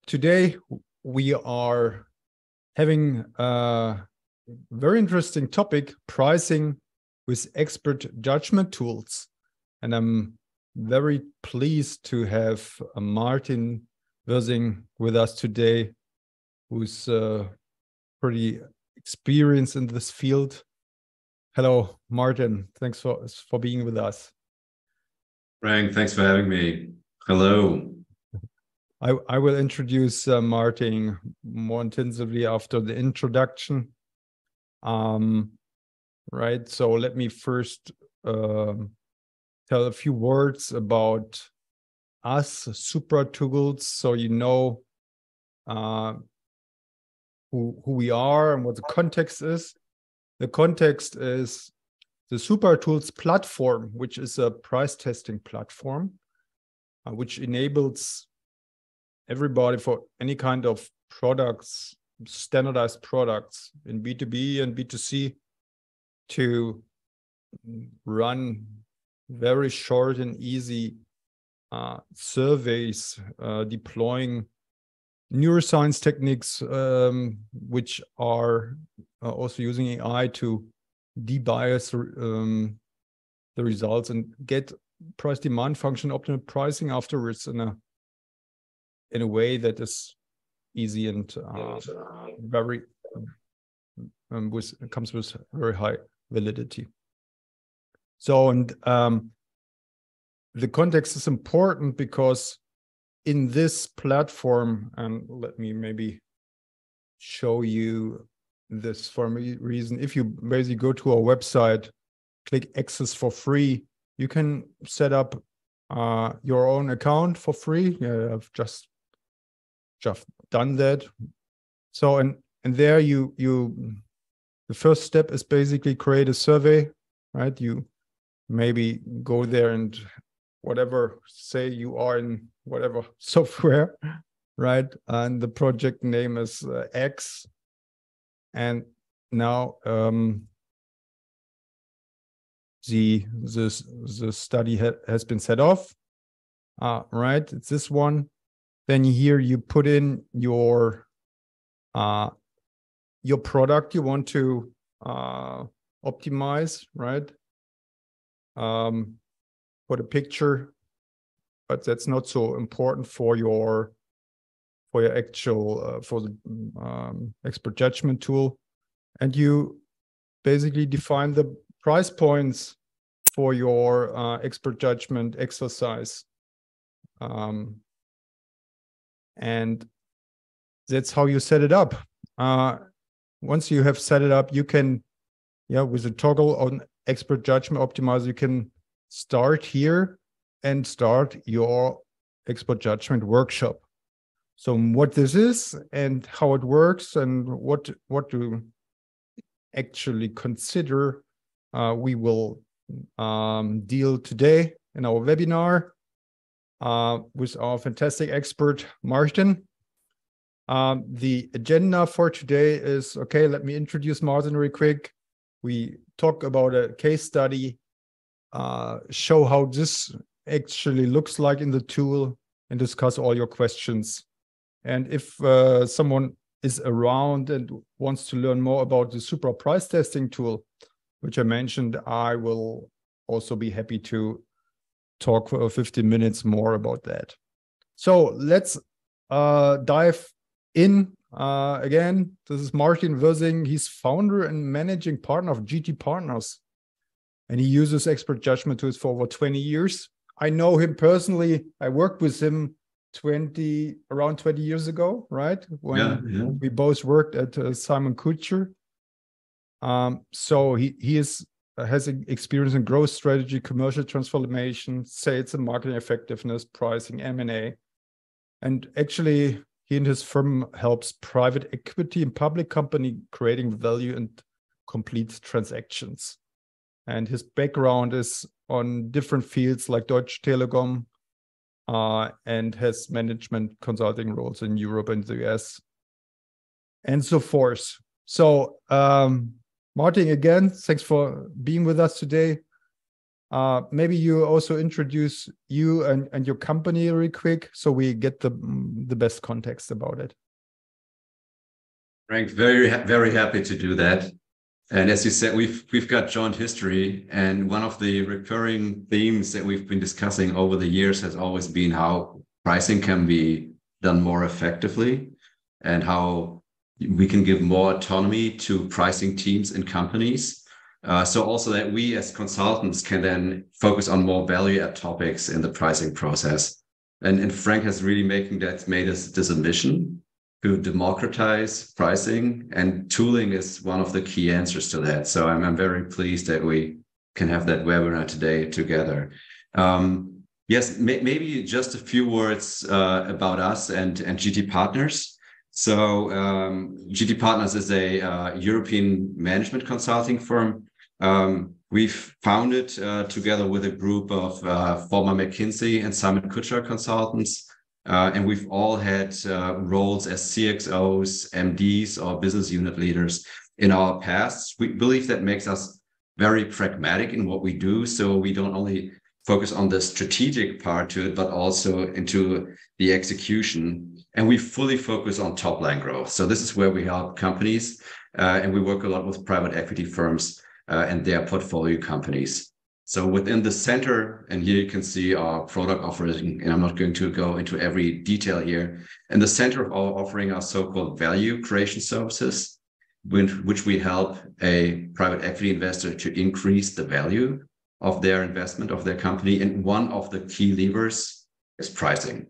today we are having a very interesting topic, pricing with expert judgment tools. And I'm very pleased to have Martin Wirsing with us today, who's pretty experienced in this field. Hello, Martin. Thanks for being with us. Frank, thanks for having me. Hello. I will introduce Martin more intensively after the introduction. Right, so let me first tell a few words about us, Supra Tools, so you know who we are and what the context is. The context is the Supra Tools platform, which is a price testing platform, which enables everybody for any kind of products, standardized products in B2B and B2C to run very short and easy surveys, deploying neuroscience techniques, which are also using AI to debias the results and get price demand function optimal pricing afterwards in a way that is easy and very comes with very high validity. So, and the context is important because in this platform, and let me maybe show you this for a reason. If you basically go to our website, click access for free, you can set up your own account for free. Yeah, I've just done that. So, and there the first step is basically create a survey, right? You maybe go there and whatever, say you are in whatever software, right? And the project name is X. And now the study has been set off, right? It's this one. Then here you put in your product you want to optimize, right? Put a picture, but that's not so important for your actual for the expert judgment tool. And you basically define the price points for your expert judgment exercise. And that's how you set it up. Once you have set it up, you can, with a toggle on expert judgment optimizer, you can start here and start your expert judgment workshop. So what this is and how it works and what to actually consider, we will deal today in our webinar with our fantastic expert, Martin. The agenda for today is, okay, let me introduce Martin really quick. We talk about a case study, show how this actually looks like in the tool, and discuss all your questions. And if someone is around and wants to learn more about the Supra price testing tool, which I mentioned, I will also be happy to talk for 15 minutes more about that. So let's dive in. Again, this is Martin Wirsing. He's founder and managing partner of GT Partners, and he uses expert judgment tools for over 20 years. I know him personally. I worked with him around 20 years ago, right? When we both worked at Simon Kucher. So he has experience in growth strategy, commercial transformation, sales and marketing effectiveness, pricing, M&A. And actually, he and his firm helps private equity and public company creating value and complete transactions. And his background is on different fields like Deutsche Telekom, and has management consulting roles in Europe and the US, and so forth. So, Martin, again, thanks for being with us today. Maybe you also introduce you and your company really quick, so we get the best context about it. Frank, very happy to do that. And as you said, we've got joint history, and one of the recurring themes that we've been discussing over the years has always been how pricing can be done more effectively, and how we can give more autonomy to pricing teams and companies. So also that we as consultants can then focus on more value-add topics in the pricing process. And Frank has really made this a mission to democratize pricing, and tooling is one of the key answers to that. So I'm very pleased that we can have that webinar today together. Yes, maybe just a few words about us and GT Partners. So GT Partners is a European management consulting firm. We've founded together with a group of former McKinsey and Simon Kucher consultants. And we've all had roles as CXOs, MDs, or business unit leaders in our past. We believe that makes us very pragmatic in what we do. So we don't only focus on the strategic part to it, but also into the execution. And we fully focus on top line growth. So this is where we help companies, and we work a lot with private equity firms and their portfolio companies. So within the center, and here you can see our product offering, and I'm not going to go into every detail here. In the center of our offering are so-called value creation services, which we help a private equity investor to increase the value of their investment, of their company. And one of the key levers is pricing.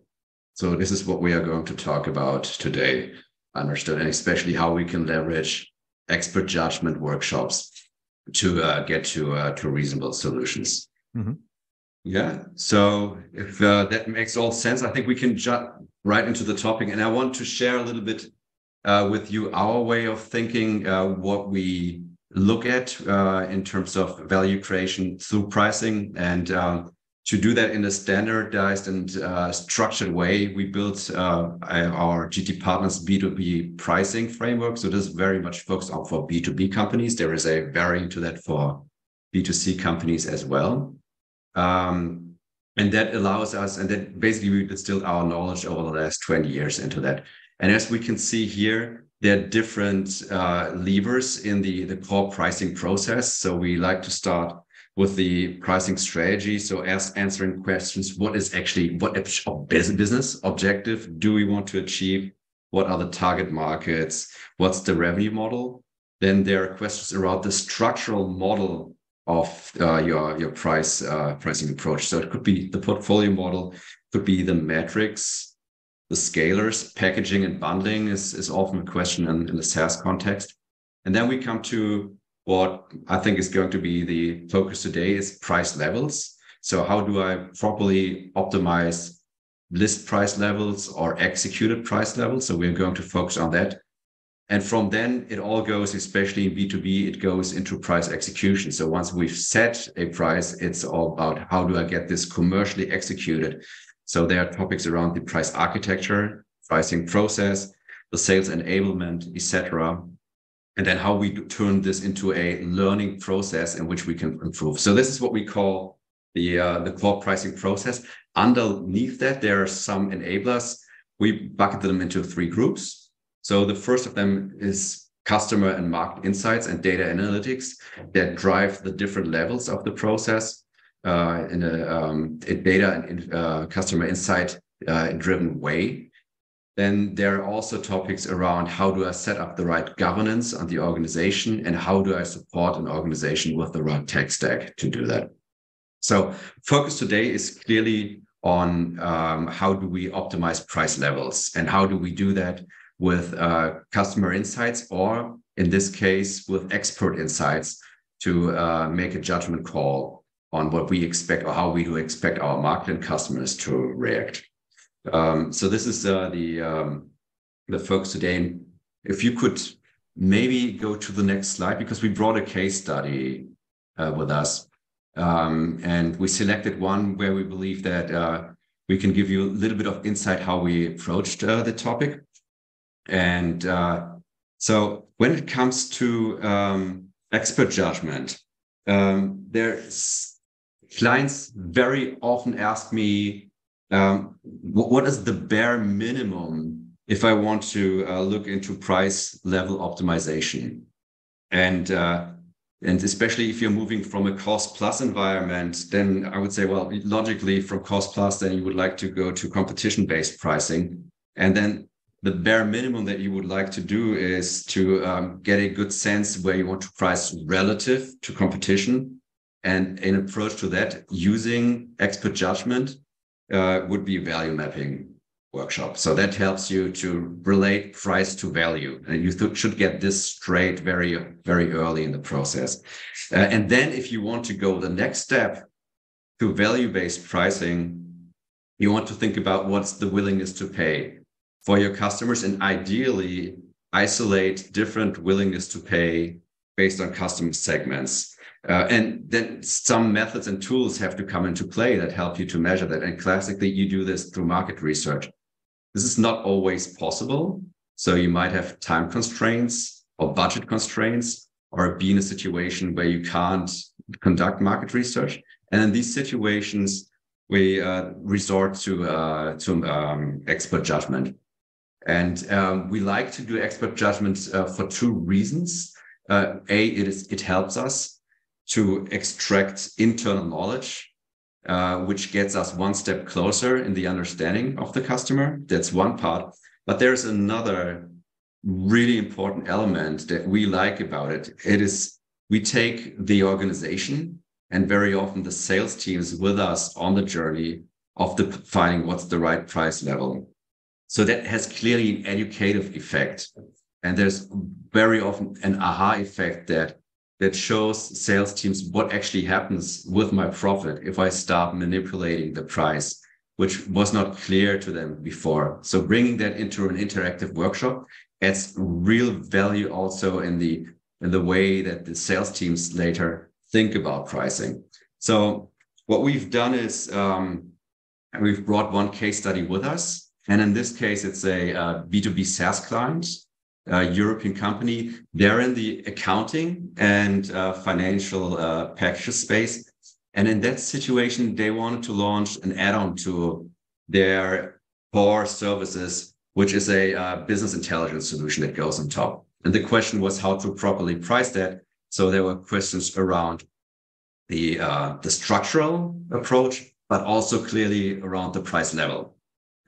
So this is what we are going to talk about today, understood, and especially how we can leverage expert judgment workshops to get to reasonable solutions. Mm-hmm. Yeah, so if that makes all sense, I think we can jump right into the topic. And I want to share a little bit with you our way of thinking, what we look at in terms of value creation through pricing. And to do that in a standardized and structured way, we built our GT Partners B2B pricing framework. So this is very much focused on for B2B companies. There is a variant to that for B2C companies as well. And that allows us, and that basically we distilled our knowledge over the last 20 years into that. And as we can see here, there are different levers in the core pricing process. So we like to start with the pricing strategy. So answering questions, what business objective do we want to achieve? What are the target markets? What's the revenue model? Then there are questions around the structural model of your pricing approach. So it could be the portfolio model, could be the metrics, the scalars, packaging and bundling is often a question in the SaaS context. And then we come to what I think is going to be the focus today is price levels. So how do I properly optimize list price levels or executed price levels? So we're going to focus on that. And from then it all goes, especially in B2B, it goes into price execution. So once we've set a price, it's all about how do I get this commercially executed? So there are topics around the price architecture, pricing process, the sales enablement, etc. And then how we turn this into a learning process in which we can improve. So this is what we call the core pricing process. Underneath that, there are some enablers. We bucket them into 3 groups. So the first of them is customer and market insights and data analytics that drive the different levels of the process in a data and customer insight driven way. Then there are also topics around how do I set up the right governance on the organization and how do I support an organization with the right tech stack to do that. So focus today is clearly on how do we optimize price levels and how do we do that with customer insights, or in this case with expert insights to make a judgment call on what we expect or how we do expect our market and customers to react. So this is the focus today. If you could maybe go to the next slide, because we brought a case study with us, and we selected one where we believe that we can give you a little bit of insight how we approached the topic. And so when it comes to expert judgment, there's clients very often ask me, what is the bare minimum if I want to look into price level optimization? And especially if you're moving from a cost plus environment, then I would say, well, logically from cost plus, then you would like to go to competition-based pricing. And then the bare minimum that you would like to do is to get a good sense where you want to price relative to competition. And an approach to that using expert judgment would be value mapping workshop. So that helps you to relate price to value. And you should get this straight very, very early in the process. And then if you want to go the next step to value-based pricing, you want to think about what's the willingness to pay for your customers, and ideally isolate different willingness to pay based on customer segments. And then some methods and tools have to come into play that help you to measure that. And classically, you do this through market research. This is not always possible. So you might have time constraints or budget constraints, or be in a situation where you can't conduct market research. And in these situations, we resort to expert judgment. And we like to do expert judgment for two reasons. It helps us to extract internal knowledge, which gets us one step closer in the understanding of the customer. That's one part. But there's another really important element that we like about it. It is we take the organization and very often the sales teams with us on the journey of finding what's the right price level. So that has clearly an educative effect. And there's very often an aha effect that shows sales teams what actually happens with my profit if I start manipulating the price, which was not clear to them before. So bringing that into an interactive workshop adds real value also in the way that the sales teams later think about pricing. So what we've done is we've brought one case study with us. And in this case, it's a B2B SaaS client, a European company. They're in the accounting and financial packages space. And in that situation, they wanted to launch an add-on to their core services, which is a business intelligence solution that goes on top. And the question was how to properly price that. So there were questions around the structural approach, but also clearly around the price level.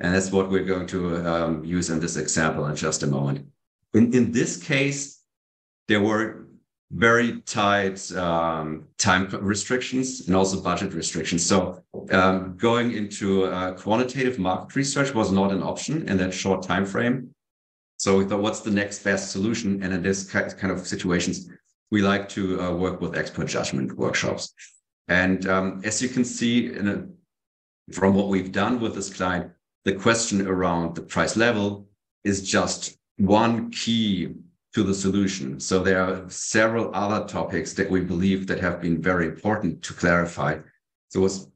And that's what we're going to use in this example in just a moment. In this case, there were very tight time restrictions and also budget restrictions. So going into quantitative market research was not an option in that short time frame. So we thought, what's the next best solution? And in this kind of situations, we like to work with expert judgment workshops. And as you can see from what we've done with this client, the question around the price level is just one key to the solution. So there are several other topics that we believe that have been very important to clarify. So it was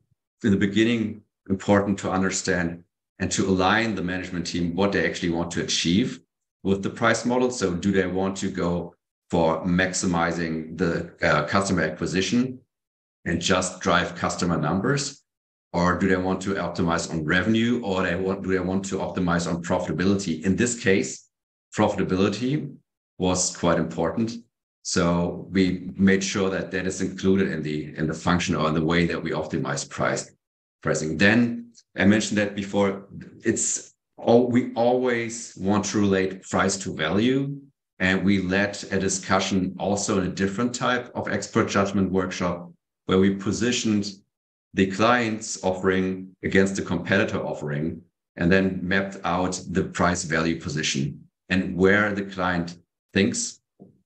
in the beginning important to understand and to align the management team what they actually want to achieve with the price model. So do they want to go for maximizing the customer acquisition and just drive customer numbers? Or do they want to optimize on revenue, or do they want to optimize on profitability? In this case, profitability was quite important. So we made sure that that is included in the function or in the way that we optimize pricing. Then I mentioned that before, we always want to relate price to value. And we led a discussion also in a different type of expert judgment workshop where we positioned the client's offering against the competitor offering and then mapped out the price value position and where the client thinks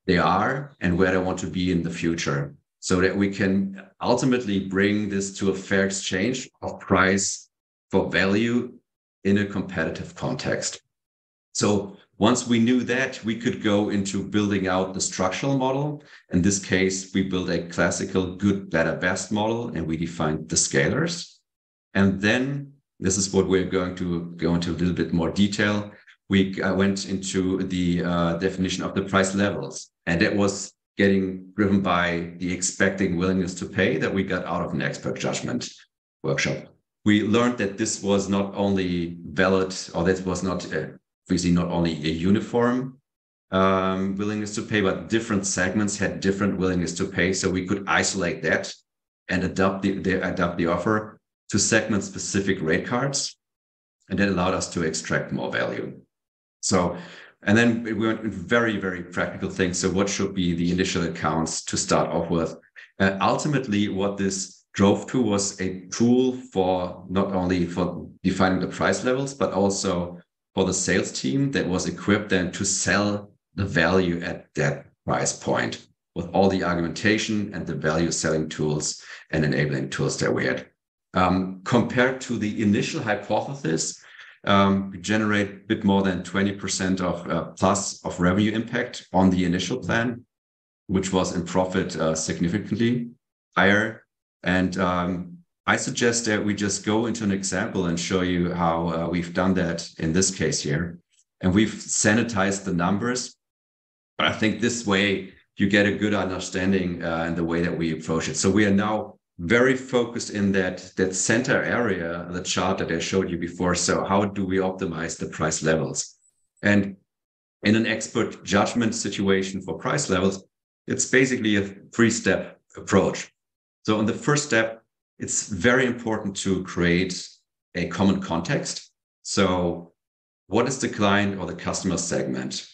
they are and where they want to be in the future, so that we can ultimately bring this to a fair exchange of price for value in a competitive context. So once we knew that, we could go into building out the structural model. In this case, we built a classical good, better, best model, and we defined the scalars. And then this is what we're going to go into a little bit more detail. We went into the definition of the price levels. And that was getting driven by the expecting willingness to pay that we got out of an expert judgment workshop. We learned that this was not only valid, or that was not obviously not only a uniform willingness to pay, but different segments had different willingness to pay. So we could isolate that and adapt the offer to segment-specific rate cards, and that allowed us to extract more value. So, and then we went into very, very practical things. So what should be the initial accounts to start off with? Ultimately, what this drove to was a tool for not only for defining the price levels, but also for the sales team that was equipped then to sell the value at that price point with all the argumentation and the value selling tools and enabling tools that we had. Compared to the initial hypothesis, we generate a bit more than 20% of plus of revenue impact on the initial plan, which was in profit significantly higher. And I suggest that we just go into an example and show you how we've done that in this case here. And we've sanitized the numbers. But I think this way you get a good understanding in the way that we approach it. So we are now very focused in that center area, the chart that I showed you before. So how do we optimize the price levels? And in an expert judgment situation for price levels, it's basically a 3-step approach. So in the first step, it's very important to create a common context. So what is the client or the customer segment?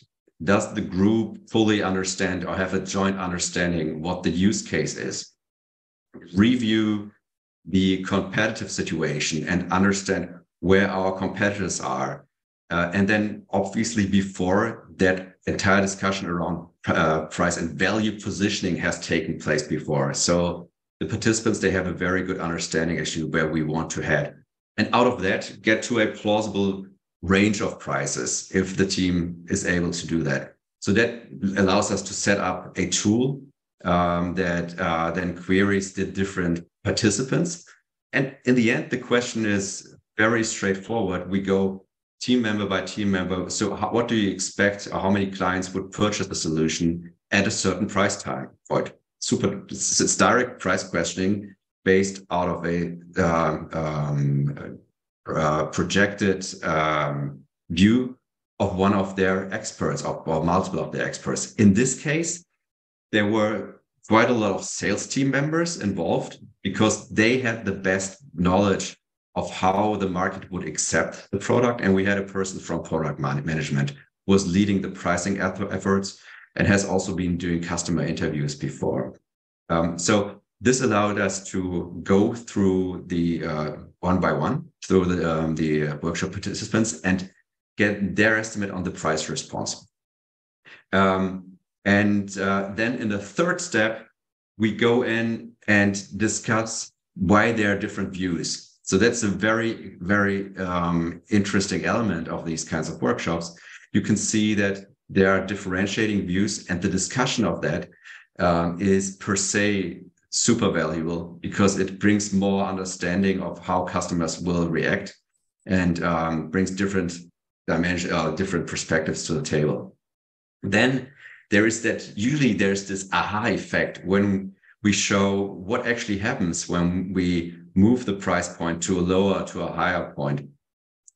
Does the group fully understand or have a joint understanding what the use case is? Review the competitive situation and understand where our competitors are. And then obviously before that entire discussion around price and value positioning has taken place before. So the participants, they have a very good understanding actually where we want to head. And out of that, get to a plausible range of prices if the team is able to do that. So that allows us to set up a tool that then queries the different participants. And in the end, the question is very straightforward. We go team member by team member. So what do you expect, or how many clients would purchase the solution at a certain price tag? Right. It's direct price questioning based out of a projected view of one of their experts or multiple of their experts. In this case, there were quite a lot of sales team members involved because they had the best knowledge of how the market would accept the product. And we had a person from product management who was leading the pricing efforts and has also been doing customer interviews before. So this allowed us to go through the one by one through the workshop participants and get their estimate on the price response. And then in the third step, we go in and discuss why there are different views. So that's a very, very interesting element of these kinds of workshops. You can see that there are differentiating views, and the discussion of that is per se super valuable because it brings more understanding of how customers will react and brings different dimensions, different perspectives to the table. Then there is usually there's this aha effect when we show what actually happens when we move the price point to a lower to a higher point.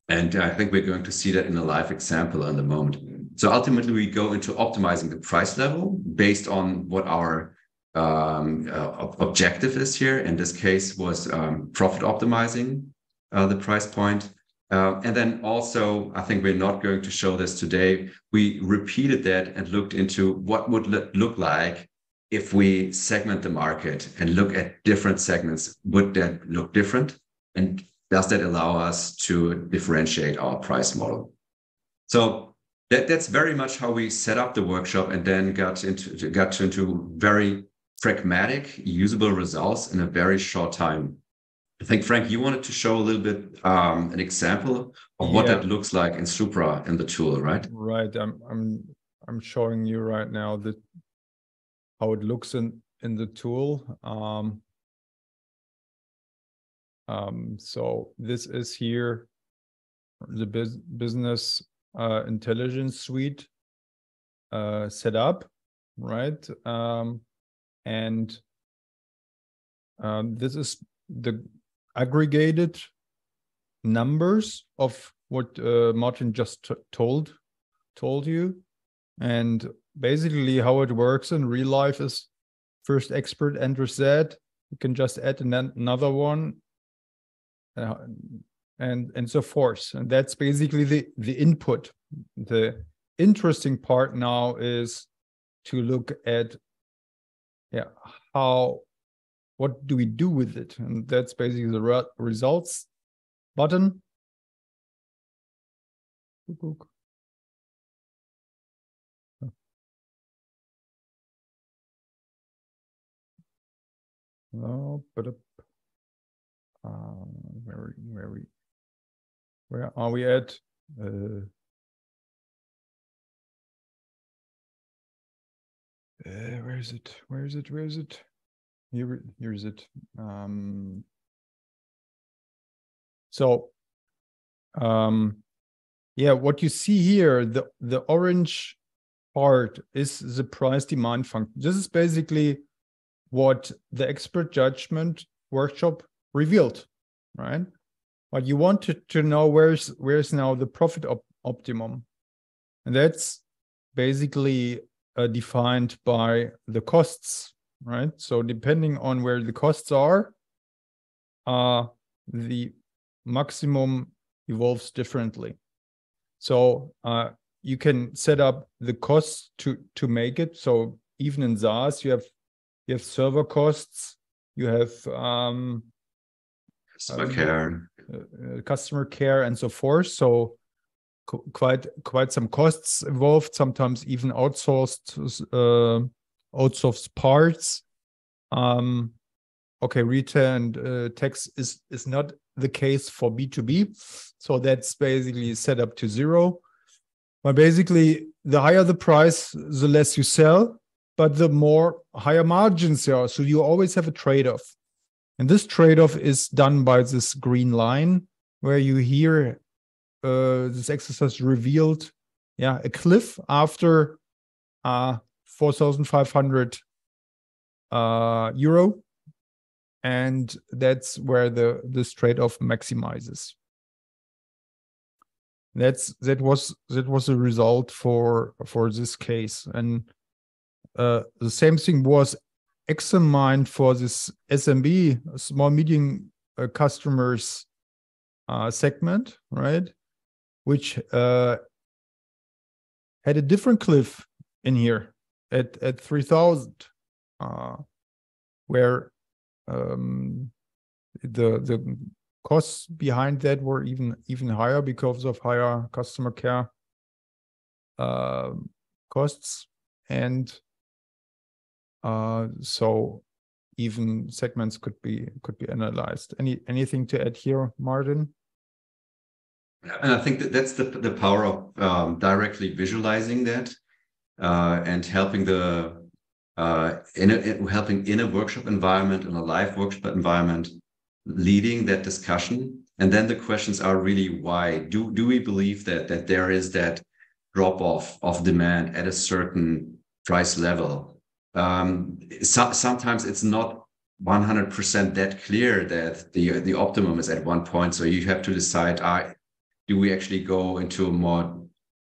And I think we're going to see that in a live example in a moment. So ultimately, we go into optimizing the price level based on what our objective is here. In this case was profit optimizing the price point. And then also, I think we're not going to show this today. We repeated that and looked into what would look like if we segment the market and look at different segments. Would that look different? And does that allow us to differentiate our price model? So that's very much how we set up the workshop and then got into very pragmatic, usable results in a very short time. I think, Frank, you wanted to show a little bit an example of what that looks like in Supra in the tool, right? Right. I'm showing you right now how it looks in the tool. So this is here the business intelligence suite set up. right? And this is the aggregated numbers of what Martin just told you. And basically how it works in real life is first expert enters that, you can just add another one, and so forth. And that's basically the input. The interesting part now is to look at what do we do with it? And that's basically the results button. Oh, but where are we at? Where is it? Where is it? Where is it? Here is it. Yeah, what you see here, the orange part is the price demand function. This is basically what the expert judgment workshop revealed, right? But you wanted to know where's now the profit optimum, and that's basically defined by the costs, right? So depending on where the costs are, the maximum evolves differently. So you can set up the costs to make it. So even in SaaS, you have server costs, you have customer care, and so forth. So quite some costs involved. Sometimes even outsourced parts. Okay, retail and tax is not the case for B2B. So that's basically set up to 0. But basically, the higher the price, the less you sell, but the more higher margins there are. So you always have a trade-off. And this trade-off is done by this green line, where you hear this exercise revealed a cliff after 4,500 euro. And that's where this trade-off maximizes. That was the result for this case. And the same thing was examined for this SMB, small medium customers segment, right? Which had a different cliff in here at 3,000, where the costs behind that were even higher because of higher customer care costs, and so even segments could be analyzed. Anything to add here, Martin? And I think that's the power of directly visualizing that and helping helping in a workshop environment, in a live workshop environment, leading that discussion. And then the questions are really, why do we believe that there is that drop off of demand at a certain price level? Sometimes it's not 100% that clear that the optimum is at one point. So you have to decide, do we actually go into a more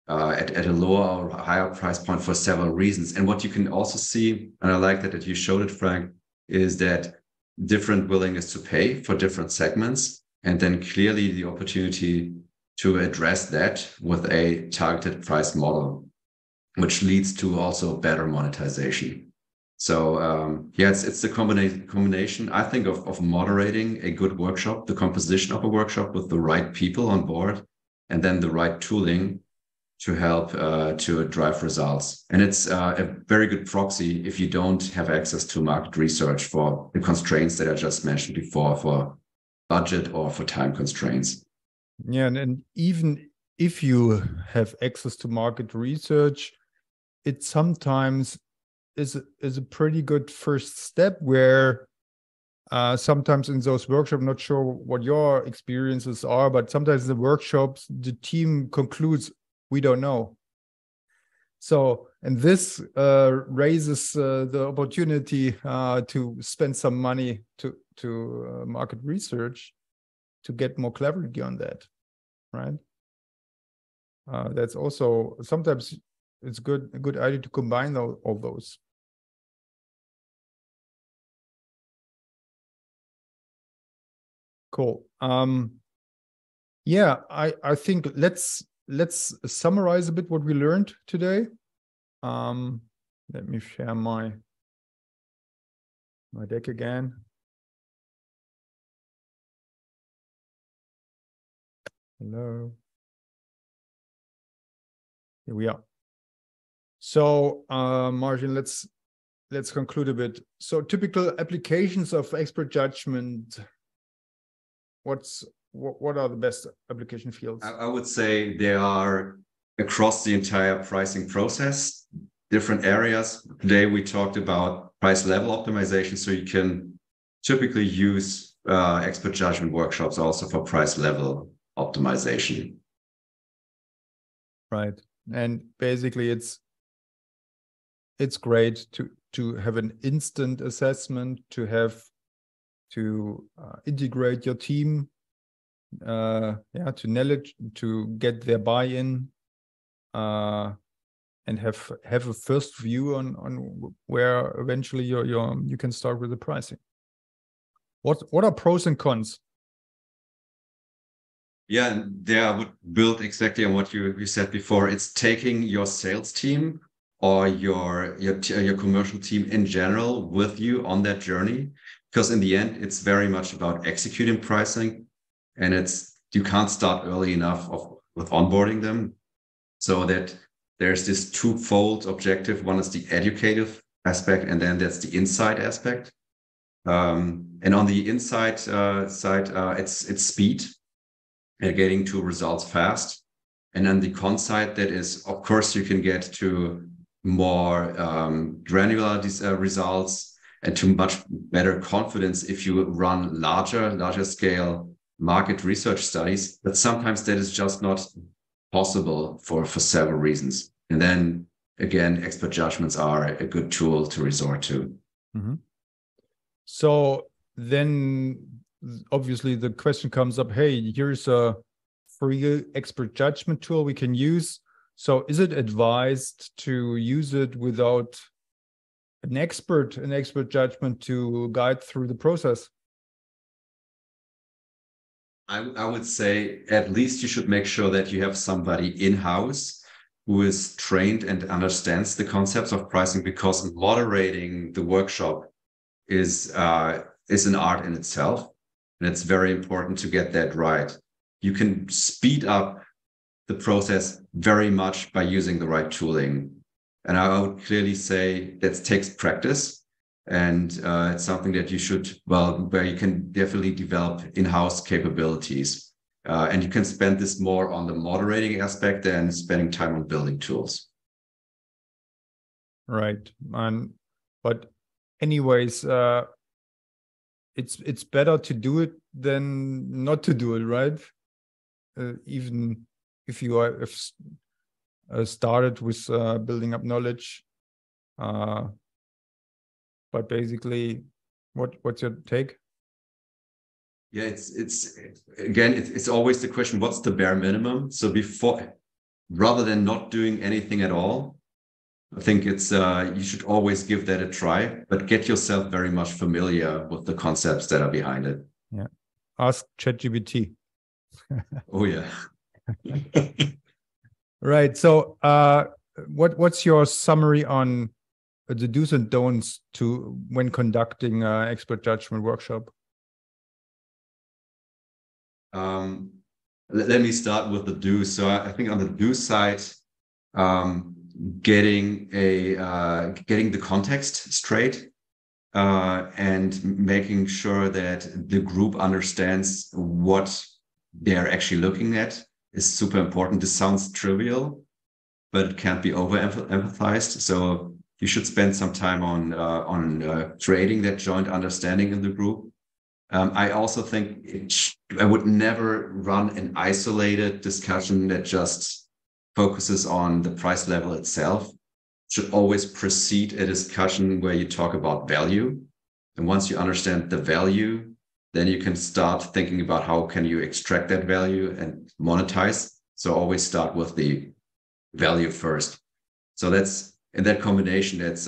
at a lower or higher price point for several reasons? And what you can also see, and I like that you showed it, Frank, is that different willingness to pay for different segments, and then clearly the opportunity to address that with a targeted price model, which leads to also better monetization. So it's the combination, I think, of moderating a good workshop, the composition of a workshop with the right people on board, and then the right tooling to help to drive results. And it's a very good proxy if you don't have access to market research for the constraints that I just mentioned before, for budget or for time constraints. Yeah, and even if you have access to market research, it sometimes is a pretty good first step, where sometimes in those workshops, not sure what your experiences are, but sometimes in the workshops, the team concludes, we don't know. So And this raises the opportunity to spend some money to market research to get more clarity on that, right? That's also sometimes it's a good idea to combine all those. Cool. Yeah, I think let's summarize a bit what we learned today. Let me share my deck again. Hello. Here we are. So, Martin, let's conclude a bit. So, typical applications of expert judgment. What are the best application fields? I would say they are across the entire pricing process, different areas. Today we talked about price level optimization, so you can typically use expert judgment workshops also for price level optimization. Right, and basically it's great to have an instant assessment, to integrate your team, to knowledge, to get their buy-in, and have a first view on where eventually you can start with the pricing. What are pros and cons? Yeah, there I would build exactly on what you said before. It's taking your sales team or your commercial team in general with you on that journey, because in the end it's very much about executing pricing, and you can't start early enough with onboarding them, so that there's this twofold objective. One is the educative aspect, and then that's the insight aspect. And on the insight side, it's speed and getting to results fast. And on the con side, that is, of course, you can get to more granular results and to much better confidence if you run larger scale market research studies. But sometimes that is just not possible for several reasons. And then again, expert judgments are a good tool to resort to. Mm-hmm. So then obviously the question comes up, hey, here's a free expert judgment tool we can use. So is it advised to use it without an expert judgment to guide through the process? I would say at least you should make sure that you have somebody in-house who is trained and understands the concepts of pricing, because moderating the workshop is an art in itself. And it's very important to get that right. You can speed up the process very much by using the right tooling. And I would clearly say that takes practice. And it's something that you should, where you can definitely develop in-house capabilities. And you can spend this more on the moderating aspect than spending time on building tools. Right. But anyways, it's better to do it than not to do it, right? Even if you have started with building up knowledge. But basically, what's your take? Yeah, it's always the question, what's the bare minimum? So rather than not doing anything at all, I think it's you should always give that a try, but get yourself very much familiar with the concepts that are behind it. Yeah, ask ChatGPT. Oh yeah. Right. So, what's your summary on the do's and don'ts when conducting an expert judgment workshop? Let me start with the do's. So I think on the do side, getting the context straight and making sure that the group understands what they're actually looking at is super important. This sounds trivial, but it can't be overemphasized. So you should spend some time on creating that joint understanding in the group. I also think I would never run an isolated discussion that just focuses on the price level itself. should always precede a discussion where you talk about value. And once you understand the value, then you can start thinking about how can you extract that value and monetize. So always start with the value first. So that's in that combination. That's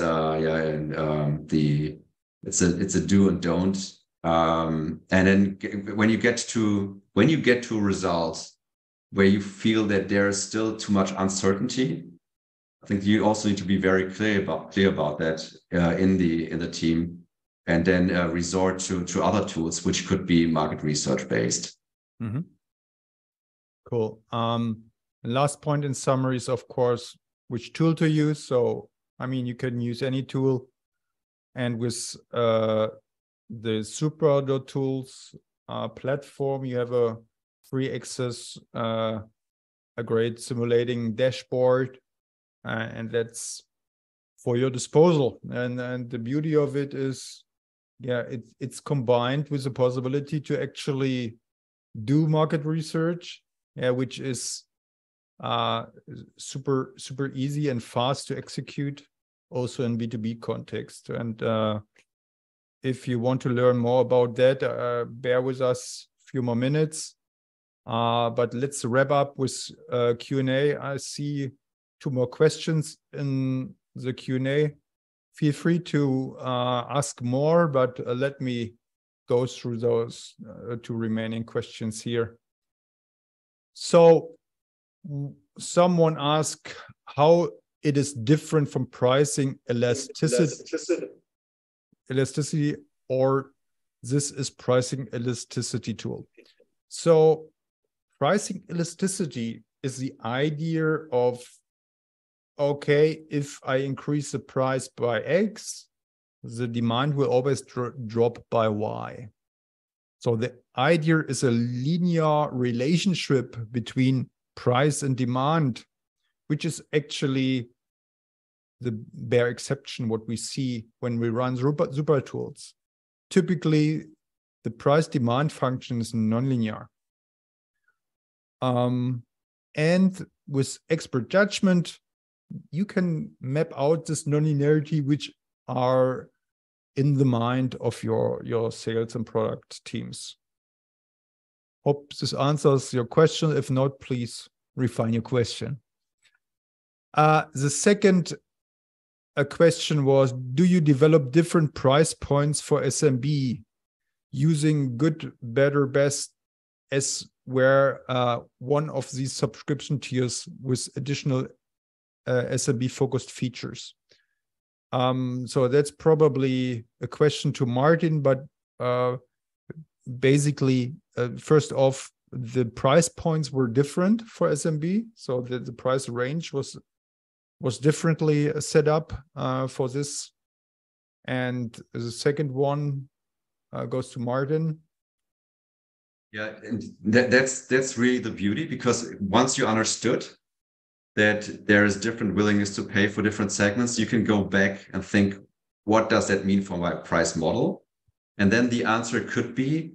it's a do and don't. And then when you get to results where you feel that there is still too much uncertainty, I think you also need to be very clear about that in the team, and then resort to other tools, which could be market research based. Mm-hmm. Cool. Last point in summary is, of course, which tool to use. So, I mean, you can use any tool, and with the Super.Tools platform, you have a free access, a great simulating dashboard, and that's for your disposal. And the beauty of it is, yeah, it's combined with the possibility to actually do market research, which is super easy and fast to execute, also in B2B context. And if you want to learn more about that, bear with us a few more minutes. But let's wrap up with Q&A. I see 2 more questions in the Q&A. Feel free to ask more, but let me go through those 2 remaining questions here. So someone asked how it is different from pricing elasticity, or this is pricing elasticity tool. So pricing elasticity is the idea of, okay, if I increase the price by X, the demand will always drop by Y. So the idea is a linear relationship between price and demand, which is actually the bare exception what we see when we run super tools. Typically, the price demand function is nonlinear. And with expert judgment, you can map out this nonlinearity, which are in the mind of your sales and product teams. Hope this answers your question. If not, please refine your question. The second question was, do you develop different price points for SMB using good, better, best as where one of these subscription tiers with additional SMB focused features? So that's probably a question to Martin, but basically, first off, the price points were different for SMB. So the price range was differently set up for this. And the second one goes to Martin. Yeah, and that's really the beauty, because once you understood that there is different willingness to pay for different segments, you can go back and think, what does that mean for my price model? And then the answer could be,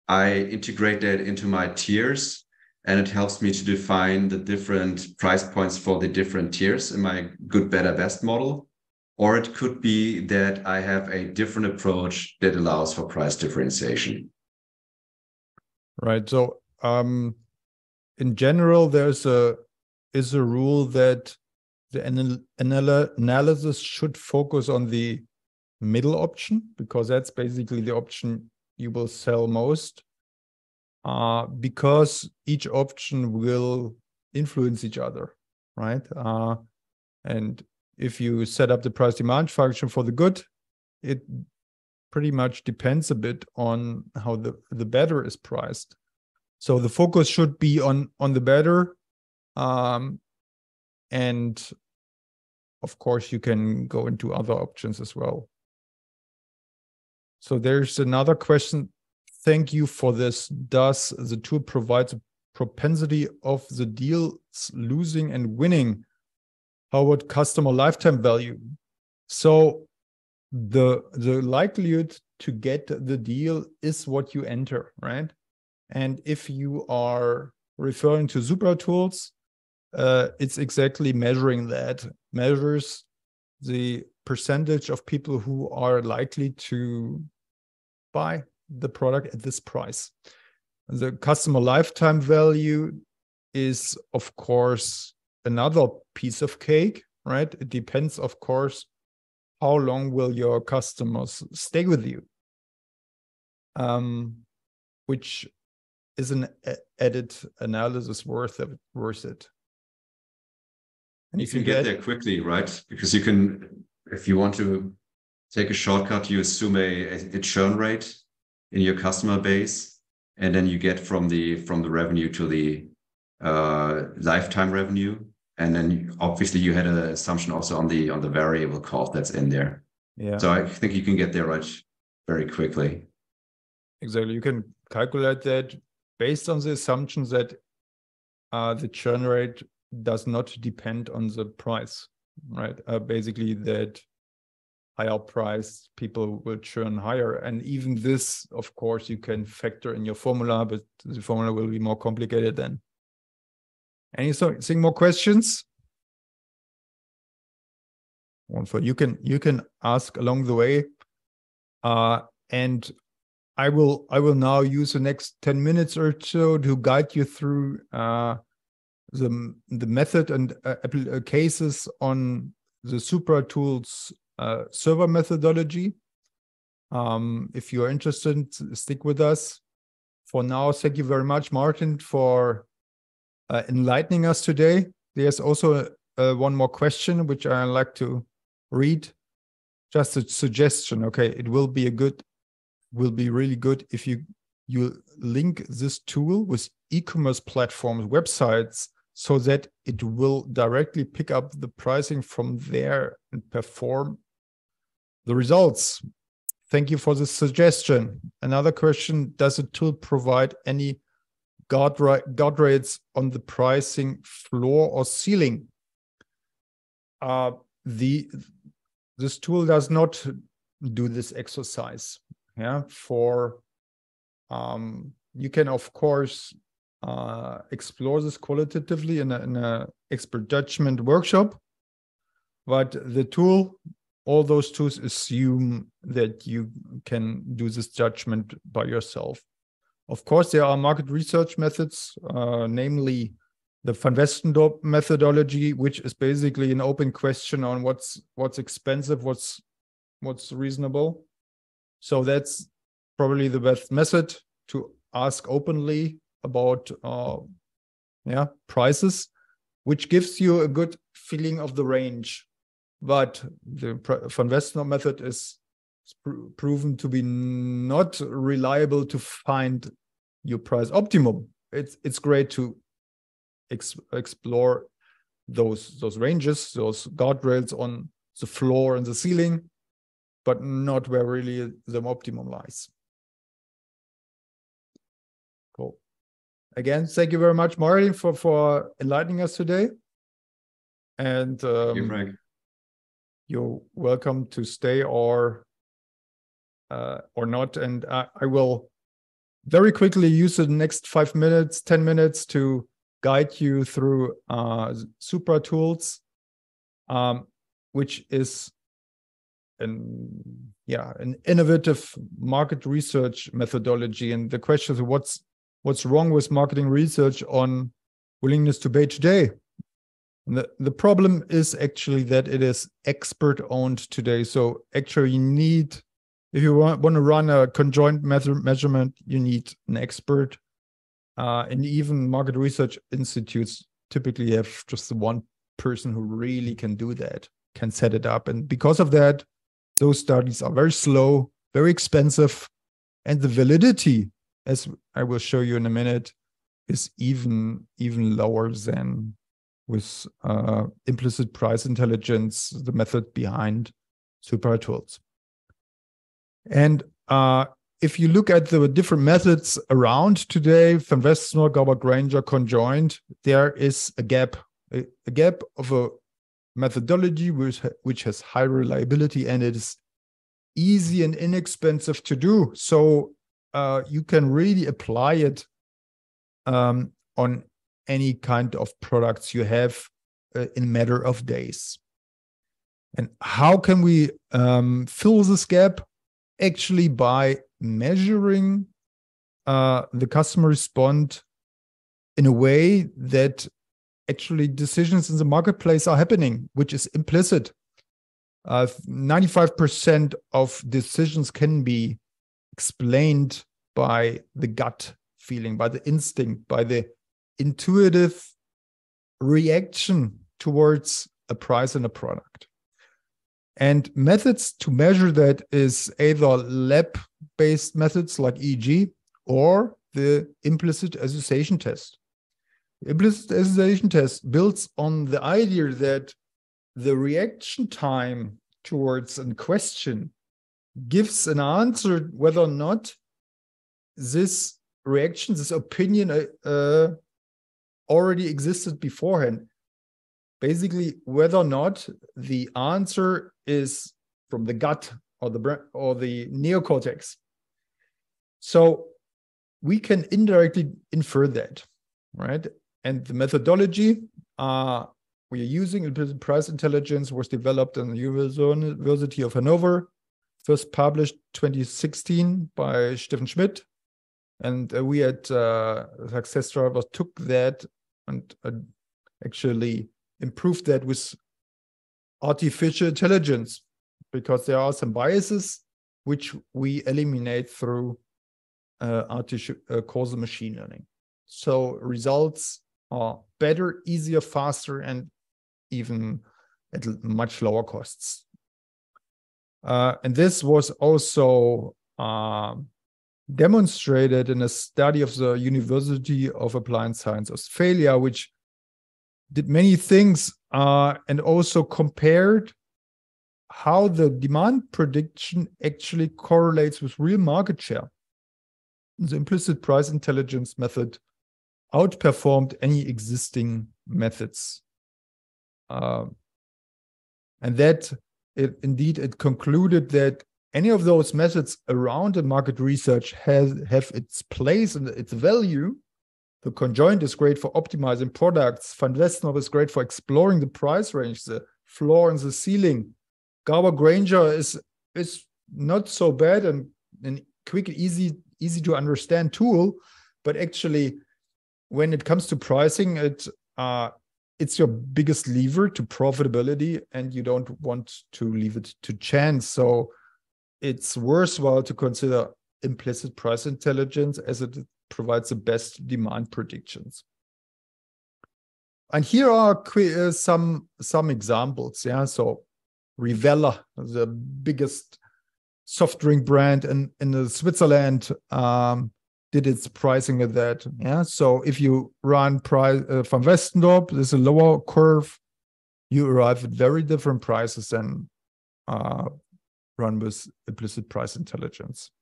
I integrate that into my tiers, and it helps me to define the different price points for the different tiers in my good, better, best model. Or it could be that I have a different approach that allows for price differentiation. Right. So in general, there's a rule that the analysis should focus on the middle option, because that's basically the option you will sell most, because each option will influence each other, right? And if you set up the price demand function for the good, it pretty much depends a bit on how the better is priced. So the focus should be on the better. And of course, you can go into other options as well. So there's another question. Thank you for this. Does the tool provide a propensity of the deals losing and winning? How about customer lifetime value? So the likelihood to get the deal is what you enter, right? And if you are referring to super tools, it's exactly measuring that. Measures the percentage of people who are likely to buy the product at this price. The customer lifetime value is, of course, another piece of cake, right? It depends, of course, how long will your customers stay with you, which is an added analysis worth it. And you can get there quickly, right? Because you can, if you want to take a shortcut, you assume a churn rate in your customer base, and then you get from the revenue to the lifetime revenue, and then obviously you had an assumption also on the variable cost that's in there. Yeah. So I think you can get there right very quickly. Exactly. You can calculate that based on the assumptions that the churn rate does not depend on the price, right? Basically that higher price people will churn higher. And even this, of course, you can factor in your formula, but the formula will be more complicated then. Anything more questions? Wonderful. You can ask along the way. And I will now use the next 10 minutes or so to guide you through the method and cases on the Supra Tools server methodology. If you are interested, stick with us. For now, thank you very much, Martin, for enlightening us today. There's also one more question which I like to read. Just a suggestion. Okay, it will be really good if you link this tool with e-commerce platforms, websites, so that it will directly pick up the pricing from there and perform the results. Thank you for the suggestion. Another question: does the tool provide any guardrails on the pricing floor or ceiling? This tool does not do this exercise. Yeah, you can of course explore this qualitatively in a expert judgment workshop, but the tool, all those tools assume that you can do this judgment by yourself. Of course, there are market research methods, namely the Van Westendorp methodology, which is basically an open question on what's expensive, what's reasonable. So that's probably the best method to ask openly about prices, which gives you a good feeling of the range. But the Van Westendorp method is proven to be not reliable to find your price optimum. It's great to explore those ranges, those guardrails on the floor and the ceiling, but not where really the optimum lies. Cool. Again, thank you very much, Martin, for enlightening us today. And you're welcome to stay or not. And I will very quickly use the next 5 minutes, 10 minutes to guide you through Supra Tools, which is an innovative market research methodology. And the question is, what's wrong with marketing research on willingness to pay today? And the problem is actually that it is expert owned today. So actually you need, if you want to run a conjoint measurement, you need an expert. And even market research institutes typically have just one person who really can do that, can set it up. And because of that, those studies are very slow, very expensive, and the validity, as I will show you in a minute, is even lower than with implicit price intelligence, the method behind Supra Tools. And if you look at the different methods around today, Van Westendorp, Garber-Granger, conjoint, there is a gap of a methodology which has high reliability, and it is easy and inexpensive to do. So you can really apply it on any kind of products you have in a matter of days. And how can we fill this gap? Actually, by measuring the customer response in a way that actually decisions in the marketplace are happening, which is implicit. 95% of decisions can be explained by the gut feeling, by the instinct, by the intuitive reaction towards a price and a product. And methods to measure that is either lab-based methods like EEG or the implicit association test. The implicit association test builds on the idea that the reaction time towards a question gives an answer whether or not this reaction, this opinion already existed beforehand. Basically, whether or not the answer is from the gut or the neocortex. So we can indirectly infer that, right? And the methodology we are using, implicit price intelligence, was developed in the University of Hanover, first published 2016 by Steffen Schmidt. And we at Success Drivers took that and actually improved that with artificial intelligence, because there are some biases which we eliminate through causal machine learning. So results are better, easier, faster, and even at much lower costs. And this was also demonstrated in a study of the University of Applied Science Australia, which did many things and also compared how the demand prediction actually correlates with real market share. The implicit price intelligence method outperformed any existing methods. And that it concluded that any of those methods around the market research have its place and its value. The conjoint is great for optimizing products. Van Westendorp is great for exploring the price range, the floor and the ceiling. Garber Granger is not so bad and quick, easy to understand tool, but actually, when it comes to pricing, it's your biggest lever to profitability, and you don't want to leave it to chance. So it's worthwhile to consider implicit price intelligence as it provides the best demand predictions. And here are some examples. Yeah, so Rivella, the biggest soft drink brand in Switzerland, did its pricing with that. Yeah, so if you run price Van Westendorp, there's a lower curve, you arrive at very different prices than run with implicit price intelligence.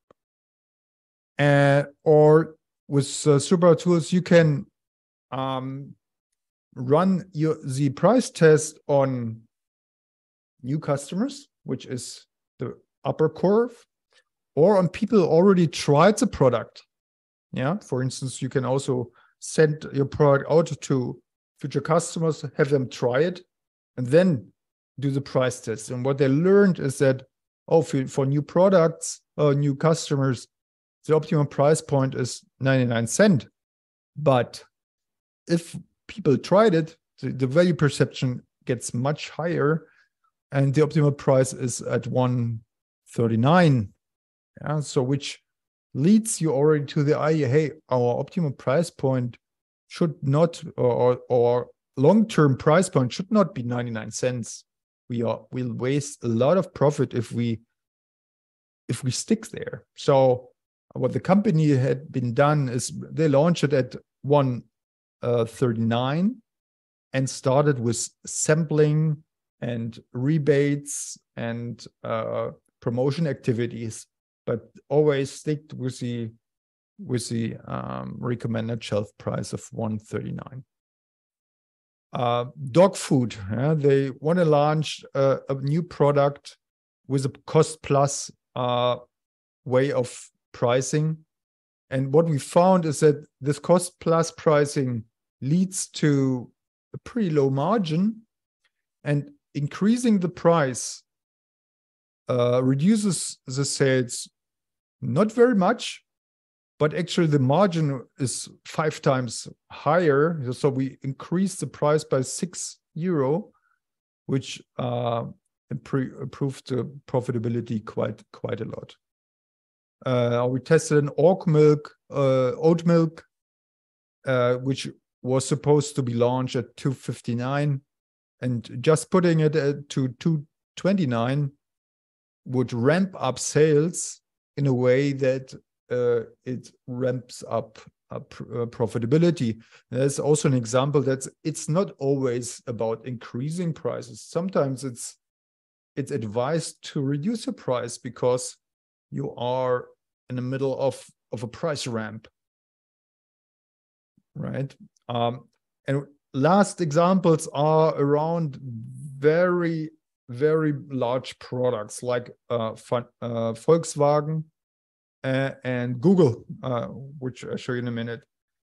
Or with Super Tools, you can run the price test on new customers, which is the upper curve, or on people who already tried the product. Yeah, for instance, you can also send your product out to future customers, have them try it, and then do the price test. And what they learned is that, for new products or new customers, the optimum price point is 99 cents. But if people tried it, the value perception gets much higher, and the optimal price is at 139. Yeah, so which leads you already to the idea, hey, our optimal price point should not, or long-term price point should not be 99 cents. We'll waste a lot of profit if we stick there. So what the company had been done is they launched it at 139 and started with sampling and rebates and promotion activities, but always stick with the recommended shelf price of 139. Dog food, they want to launch a new product with a cost plus way of pricing. And what we found is that this cost plus pricing leads to a pretty low margin. And increasing the price reduces the sales not very much, but actually the margin is 5 times higher. So we increase the price by €6, which improved the profitability quite a lot. We tested an oat milk, which was supposed to be launched at $2.59, and just putting it to $2.29 would ramp up sales in a way that it ramps up profitability. There's also an example that it's not always about increasing prices. Sometimes it's advised to reduce your price because you are in the middle of a price ramp, right? And last examples are around very, very large products like Volkswagen and Google, which I'll show you in a minute.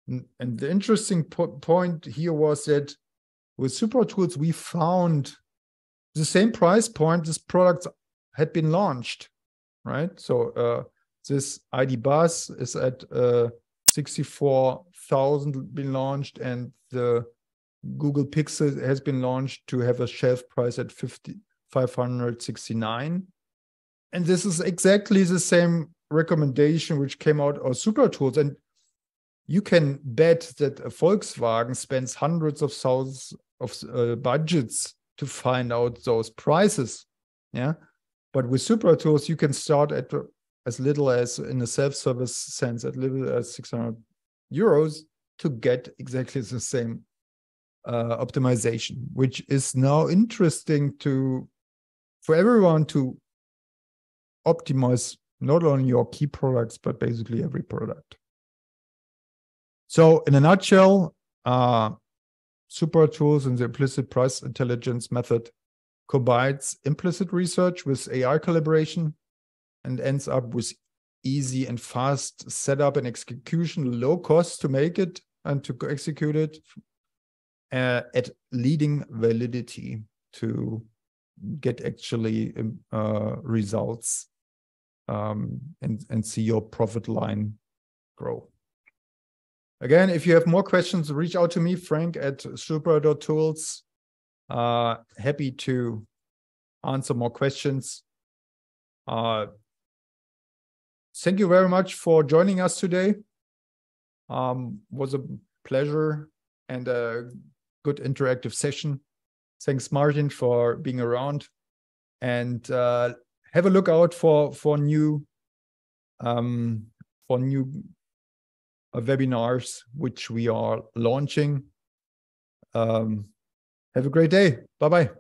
And the interesting point here was that with Super Tools, we found the same price point this product had been launched, right? So this ID Buzz is at 64,000 been launched, and the Google Pixel has been launched to have a shelf price at 569. And this is exactly the same recommendation which came out of Super Tools. And you can bet that a Volkswagen spends hundreds of thousands of budgets to find out those prices. Yeah. But with Super Tools, you can start at as little as, in a self-service sense, at little as €600 to get exactly the same optimization, which is now interesting for everyone to optimize not only your key products, but basically every product. So in a nutshell, Super Tools and the implicit price intelligence method combines implicit research with AI collaboration and ends up with easy and fast setup and execution, low cost to make it and to execute it, at leading validity to get actually results and see your profit line grow. Again, if you have more questions, reach out to me, Frank at super.tools. Happy to answer more questions. Thank you very much for joining us today. Was a pleasure and a good interactive session. Thanks, Martin, for being around. And have a look out for new webinars which we are launching. Have a great day. Bye-bye.